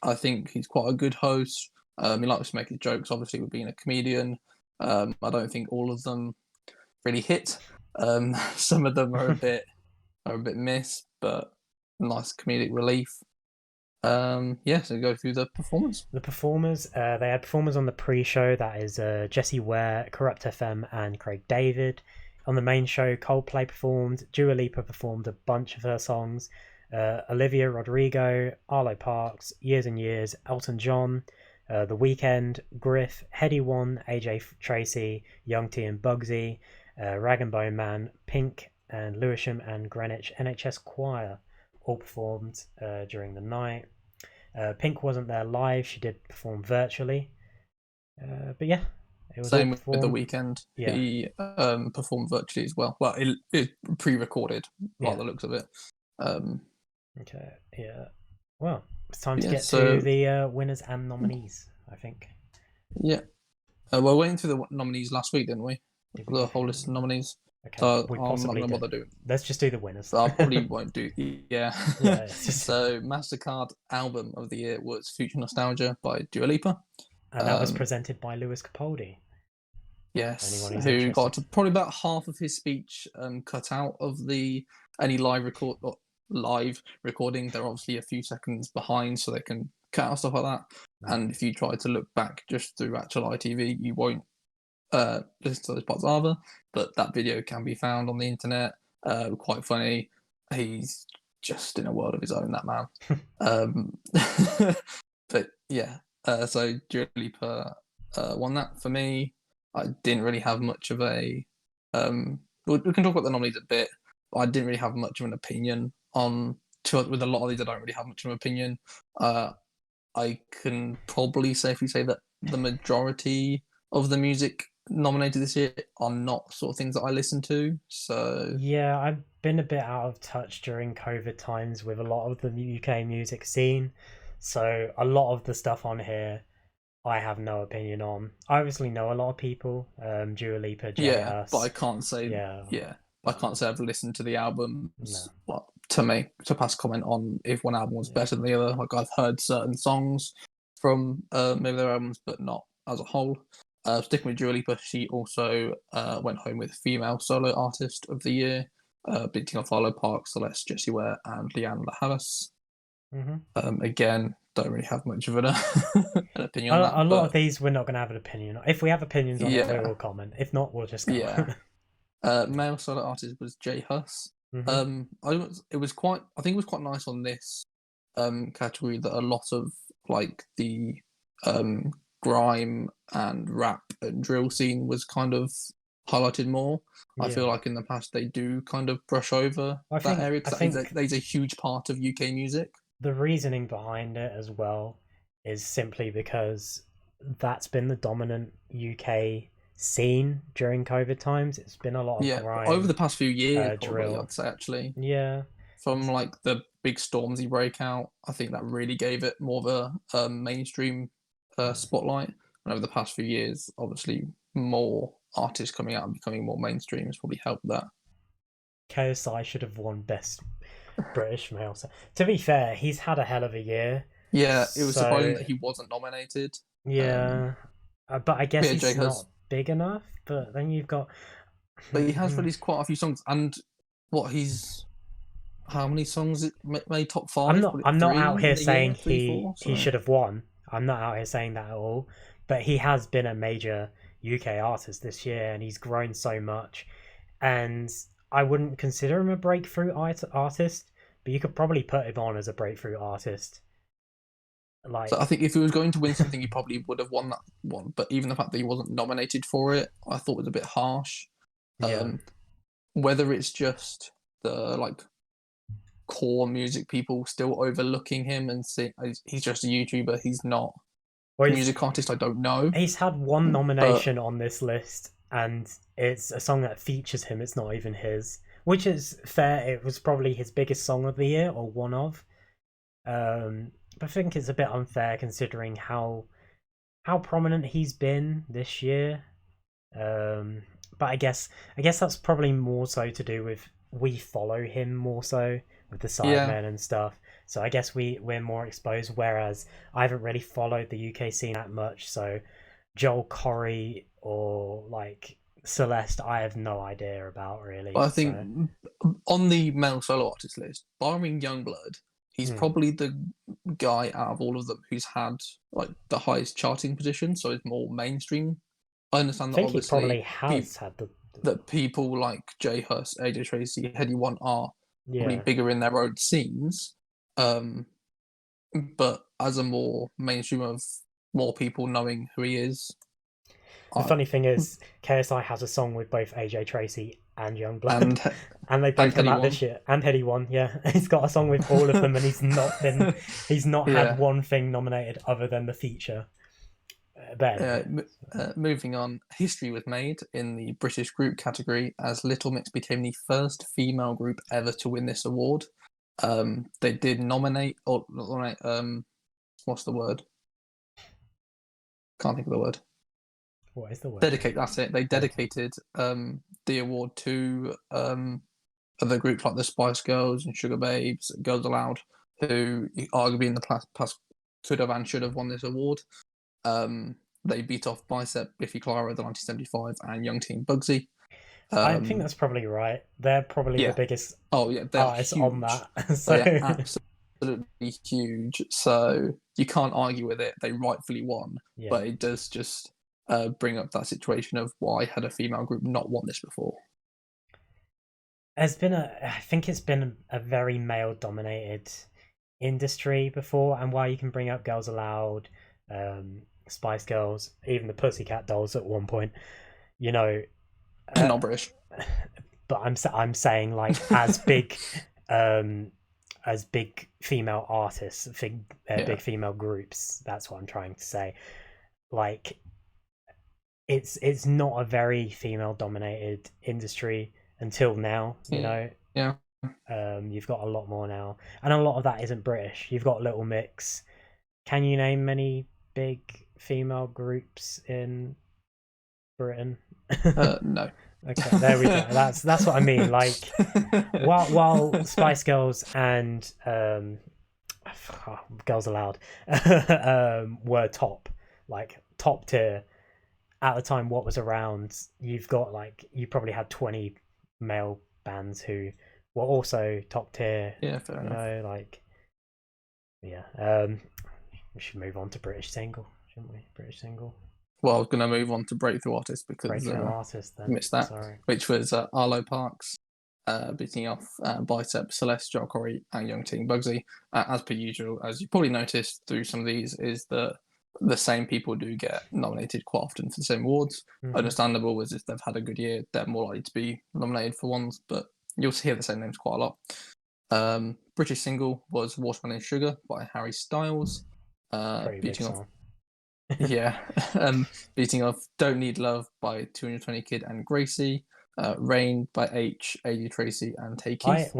I think he's quite a good host. He likes to make his jokes, obviously, with being a comedian. I don't think all of them really hit. Some of them are a bit miss, but nice comedic relief. So go through the performance.
The performers, they had performers on the pre-show. That is Jesse Ware, Corrupt FM, and Craig David. On the main show, Coldplay performed. Dua Lipa performed a bunch of her songs. Olivia Rodrigo, Arlo Parks, Years and Years, Elton John, The Weeknd, Griff, Heady One, AJ Tracy, Young T and Bugsy, Rag and Bone Man, Pink, and Lewisham and Greenwich NHS Choir all performed during the night. Pink wasn't there live; she did perform virtually. But yeah, it was
Same
all
with The
performed.
Weeknd.
Yeah.
He performed virtually as well. Well, it pre-recorded by
Yeah.
the looks of it.
Okay. Yeah. Well, it's time to
Yeah,
get
so
to the winners and nominees, I think.
yeah, we're waiting through the nominees last week, didn't we?
Did we
The
go
whole
through
list of
them?
nominees.
Okay,
So
we
I'm not
possibly
going to
did.
bother doing.
Let's just do the winners.
I probably won't do. Yeah.
Yeah, it's just...
So MasterCard album of the year was Future Nostalgia by Dua Lipa.
And that was presented by Lewis Capaldi.
Yes,
Anyone who's
who got
interested.
probably about half of his speech cut out of any live recording. They're obviously a few seconds behind, so they can cut out stuff like that. And if you try to look back just through actual ITV, you won't listen to those parts either. But that video can be found on the internet. Quite funny. He's just in a world of his own, that man. But yeah, so Dua Lipa won that for me. I didn't really have much of a. We can talk about the nominees a bit, but I didn't really have much of an opinion on. With a lot of these, I don't really have much of an opinion. I can probably safely say that the majority of the music nominated this year are not sort of things that I listen to. So
yeah, I've been a bit out of touch during COVID times with a lot of the UK music scene. So a lot of the stuff on here I have no opinion on. I obviously know a lot of people, Dua Lipa, J
yeah, but I
Hus.
can't say
Yeah,
I can't say I've listened to the albums
no,
to pass comment on if one album was
yeah.
better than the other. Like I've heard certain songs from maybe their albums, but not as a whole. Sticking with Dua Lipa, she also went home with Female Solo Artist of the Year, beating off Arlo Parks, Celeste, Jessie Ware, and Leanne LaHallis. Again, don't really have much of an, an opinion on that.
A lot of
But
these we're not going to have an opinion on. If we have opinions on it, we
yeah,
will comment. If not, we'll just go.
yeah. Male solo artist was J Hus.
Mm-hmm.
It was quite. I think it was quite nice on this category that a lot of like the grime and rap and drill scene was kind of highlighted more. I feel
Yeah,
like in the past they do kind of brush over that area
I
because
think
that is a huge part of UK music.
the reasoning behind it as well is simply because that's been the dominant UK scene during COVID times. It's been a lot of
Yeah, over
grime,
the past few years, probably
drill.
I'd say actually.
Yeah,
From like the big Stormzy breakout, I think that really gave it more of a mainstream spotlight. And over the past few years, obviously, more artists coming out and becoming more mainstream has probably helped that.
KSI should have won Best British Male. To be fair, he's had a hell of a year.
Yeah, it was surprising
So
that he wasn't nominated.
yeah, but I guess
Yeah, Jake
he's
has,
not big enough. But then you've got
but he has released quite a few songs. And what he's how many songs it made top five? Put it
I'm not out
three
here
in a year,
saying
three, four.
he
So
should have won. I'm not out here saying that at all. But he has been a major UK artist this year, and he's grown so much. And I wouldn't consider him a breakthrough artist, but you could probably put him on as a breakthrough artist.
So I
Like,
think if he was going to win something, he probably would have won that one. But even the fact that he wasn't nominated for it, I thought was a bit harsh.
yeah,
Whether it's just the like core music people still overlooking him and saying he's just a YouTuber, he's not
well,
a music artist, I don't know.
he's had one
But
nomination on this list, and it's a song that features him. It's not even his, which is fair. It was probably his biggest song of the year, or one of. But I think it's a bit unfair considering how prominent he's been this year. But I guess that's probably more so to do with we follow him more so with the
yeah,
Sidemen and stuff. So I guess we're more exposed. Whereas I haven't really followed the UK scene that much. So Joel Corey or like Celeste, I have no idea about
but
really.
I think
So
on the male solo artist list, barring Youngblood, He's probably the guy out of all of them who's had like the highest charting position, so it's more mainstream. I understand
I
that
think he probably
obviously
has had the
that people like Jay Huss, AJ Tracy, Heady One are probably
yeah.
bigger in their own scenes. But as a more mainstream of more people knowing who he is,
The funny thing is, KSI has a song with both AJ Tracy and Youngblood,
and
and they both come out this year. And Heady One, yeah, he's got a song with all of them, and he's not had one thing nominated other than the feature.
Moving on, history was made in the British group category as Little Mix became the first female group ever to win this award. They did nominate or what's the word? Can't think of the word.
What is the word?
Dedicate. That's it. They dedicated the award to other groups like the Spice Girls and Sugar Babes, Girls Aloud, who arguably in the past could have and should have won this award. They beat off Bicep, Biffy Clyro, the 1975, and Young Team Bugsy.
I think that's probably right. They're probably the biggest artists on that. So
they are absolutely huge. So you can't argue with it. They rightfully won, but it does just bring up that situation of why had a female group not won this before.
I think it's been a very male-dominated industry before, and why you can bring up Girls Aloud, Spice Girls, even the Pussycat Dolls at one point.
Not British,
but I'm saying like as big female artists, big female groups. That's what I'm trying to say. Like, it's not a very female-dominated industry until now.
Yeah.
You've got a lot more now, and a lot of that isn't British. You've got Little Mix. Can you name many big female groups in Britain?
No.
Okay, there we go. That's what I mean. Like, while Spice Girls and Girls Aloud were top tier at the time, what was around, you've got you probably had 20 male bands who were also top tier.
Yeah, fair enough.
We should move on to British single, shouldn't we? British single.
Well, I was going to move on to Breakthrough Artist because
Breakthrough Artist, then.
Missed that.
Sorry.
Which was Arlo Parks beating off Bicep, Celeste, Joel Corey, and Young Team Bugsy. As per usual, as you probably noticed through some of these, is that the same people do get nominated quite often for the same awards. Mm-hmm. Understandable, as if they've had a good year, they're more likely to be nominated for ones, but you'll hear the same names quite a lot. British single was Watermelon Sugar by Harry Styles. Beating off beating off Don't Need Love by 220 Kid and Gracie. Rain by H, AJ Tracy, and Tay Keith.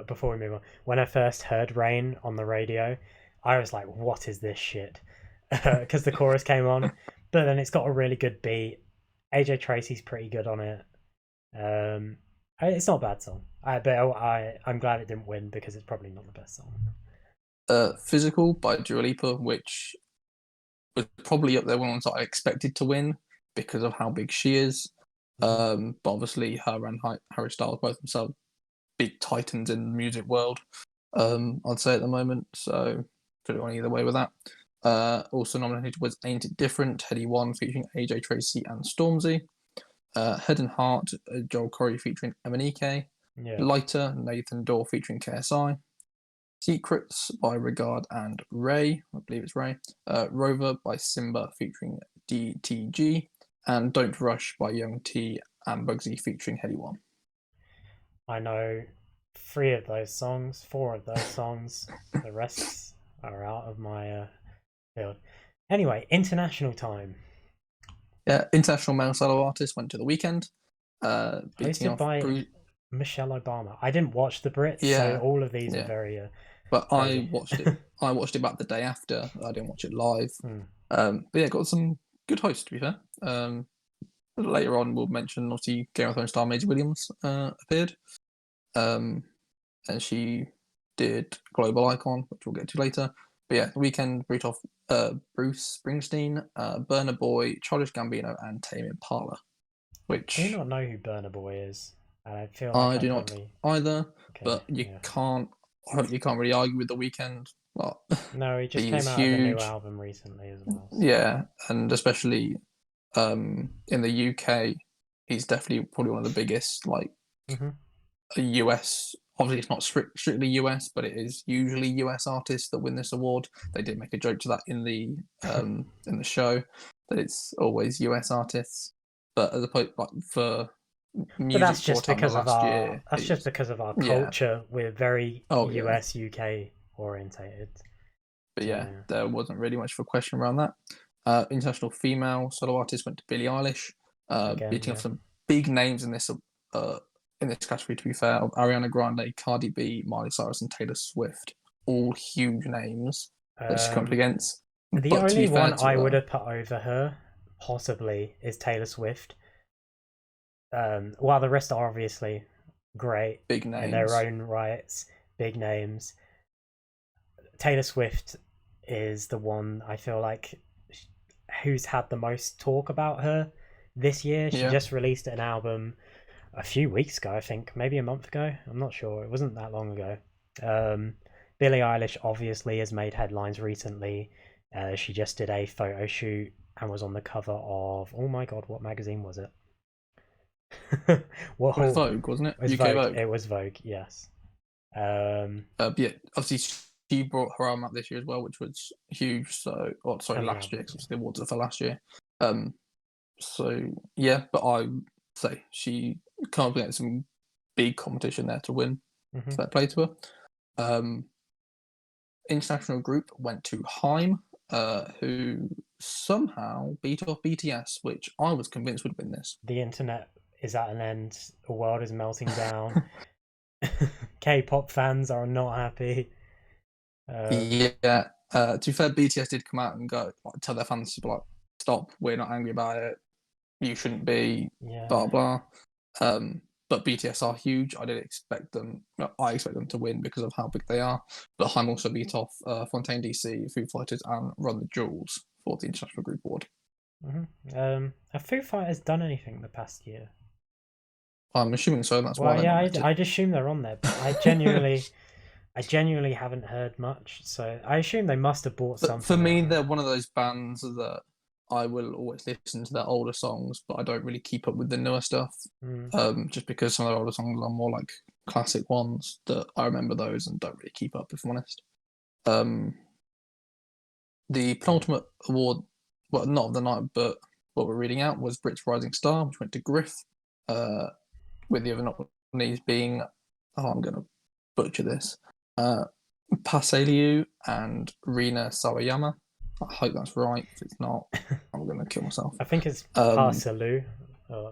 Before we move on, when I first heard Rain on the radio, I was like, what is this shit? Because the chorus came on, but then it's got a really good beat. AJ Tracy's pretty good on it. It's not a bad song. I'm glad it didn't win because it's probably not the best song.
Physical by Dua Lipa, which was probably up there one ones that I expected to win because of how big she is. But obviously her and Harry Styles both themselves big titans in the music world, I'd say at the moment, so could have gone either way with that. Also nominated was Ain't It Different, Heady One featuring AJ Tracy and Stormzy. Head and Heart, Joel Corey featuring Emanike. Lighter, Nathan Dorr featuring KSI. Secrets by Regard and Ray, I believe it's Ray. Rover by Simba featuring DTG. And Don't Rush by Young T and Bugsy featuring Heady One.
I know 4 of those songs. The rest are out of my field. Anyway, international time.
Yeah, international male solo artist went to The Weeknd.
Hosted by Michelle Obama. I didn't watch the Brits, so all of these are very.
But crazy. I watched it about the day after. I didn't watch it live. But yeah, got some good hosts, to be fair. Later on, we'll mention, obviously, Game of Thrones star Maisie Williams appeared. And she did Global Icon, which we'll get to later. But yeah, The Weeknd beat off Bruce Springsteen, Burna Boy, Childish Gambino, and Tame Impala. Which
I do not know who Burna Boy is. And I feel
I do not either, but you can't you can't really argue with The Weeknd. But
No, he just
he
came
is
out with a new
huge.
album recently as well. So.
Yeah, and especially in the UK, he's definitely probably one of the biggest like
Mm-hmm.
US. Obviously, it's not strictly US, but it is usually US artists that win this award. They did make a joke to that in the show that it's always US artists, but as opposed like for
But
music
that's
brought
just
out in the
because of
last
our
year,
that's just
it's
because of our
yeah.
culture. We're very
Oh yeah.
US UK orientated.
But
So
yeah,
yeah.
there wasn't really much of a question around that. International female solo artist went to Billie Eilish,
Again,
beating
yeah.
off some big names in this category. To be fair, of Ariana Grande, Cardi B, Miley Cyrus, and Taylor Swift, all huge names that she's come up against.
The
But to
only
be fair
one
to
I would
her,
have put over her, possibly, is Taylor Swift. While the rest are obviously great
big
in their
names.
own rights, big names, Taylor Swift is the one I feel like who's had the most talk about her this year. She
Yeah,
just released an album a few weeks ago, I think, maybe a month ago. I'm not sure. It wasn't that long ago. Um, Billie Eilish obviously has made headlines recently. She just did a photo shoot and was on the cover of, oh my god, what magazine was it?
it was
Whoa,
Vogue, wasn't it?
it was
UK
Vogue.
Vogue.
It was Vogue. Yes. Um,
Yeah, obviously she brought her album out this year as well, which was huge. So, oh, sorry,
and the
last year
album.
because the awards are for last year. Um, So yeah, but I say she can't get some big competition there to win.
Mm-hmm.
Fair play to her. Um, international group went to Haim, who somehow beat off BTS, which I was convinced would win this.
The internet is at an end. The world is melting down. K-pop fans are not happy.
Yeah. To be fair, BTS did come out and go like, tell their fans to be like, "Stop! We're not angry about it. You shouldn't be."
Yeah.
Blah blah. But BTS are huge. I did expect them. I expect them to win because of how big they are. But Haim also beat off Fontaine DC, Foo Fighters, and Run the Jewels for the International Group Award.
Have Foo Fighters done anything the past year?
I'm assuming so. That's why
Well,
they're
yeah,
nominated.
I'd assume they're on there, but I genuinely haven't heard much. So I assume they must have brought
But for
something
me,
out.
they're one of those bands that I will always listen to their older songs, but I don't really keep up with the newer stuff.
Mm.
Just because some of their older songs are more like classic ones that I remember those and don't really keep up, if I'm honest. The penultimate award, well, not of the night, but what we're reading out was Brit's Rising Star, which went to Griff, with the other nominees being, oh, I'm going to butcher this, Paseliu and Rina Sawayama. I hope that's right. If it's not, I'm going to kill myself.
I think it's
Um,
Parsaloo,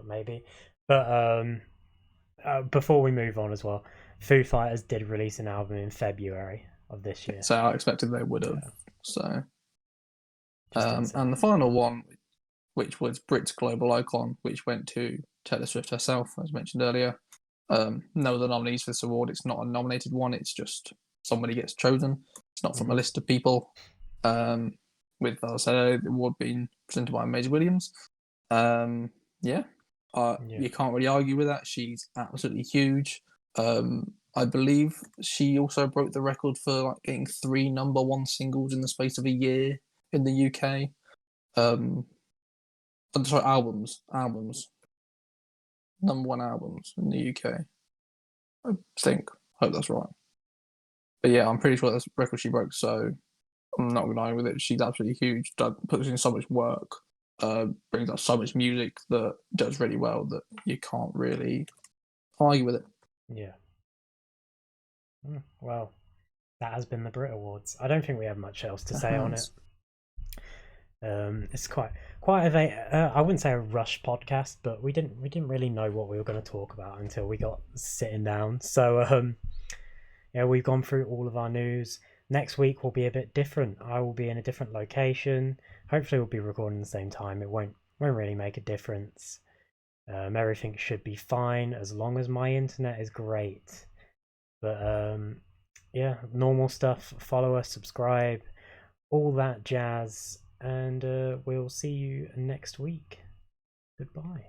maybe. But before we move on as well, Foo Fighters did release an album in February of this year.
so I expected they would have.
Yeah,
So,
just didn't say.
and the final one, which was Brit's Global Icon, which went to Taylor Swift herself, as mentioned earlier. No other nominees for this award. It's not a nominated one. It's just somebody gets chosen. It's not from a list of people. With, as I said, the award being presented by Maisie Williams. Yeah, you can't really argue with that. She's absolutely huge. I believe she also broke the record for like getting 3 number 1 singles in the space of a year in the UK. Sorry, albums. Number 1 albums in the UK. I think. Hope that's right. But yeah, I'm pretty sure that's the record she broke, so I'm not going to argue with it. She's absolutely huge. Puts in so much work, brings out so much music that does really well that you can't really argue with it.
Yeah. Well, that has been the Brit Awards. I don't think we have much else to say on it. It's quite I wouldn't say a rush podcast, but we didn't really know what we were going to talk about until we got sitting down. So yeah, we've gone through all of our news. Next week will be a bit different. I will be in a different location. Hopefully, we'll be recording at the same time. It won't really make a difference. Everything should be fine as long as my internet is great. But yeah, normal stuff. Follow us, subscribe, all that jazz, and we'll see you next week. Goodbye.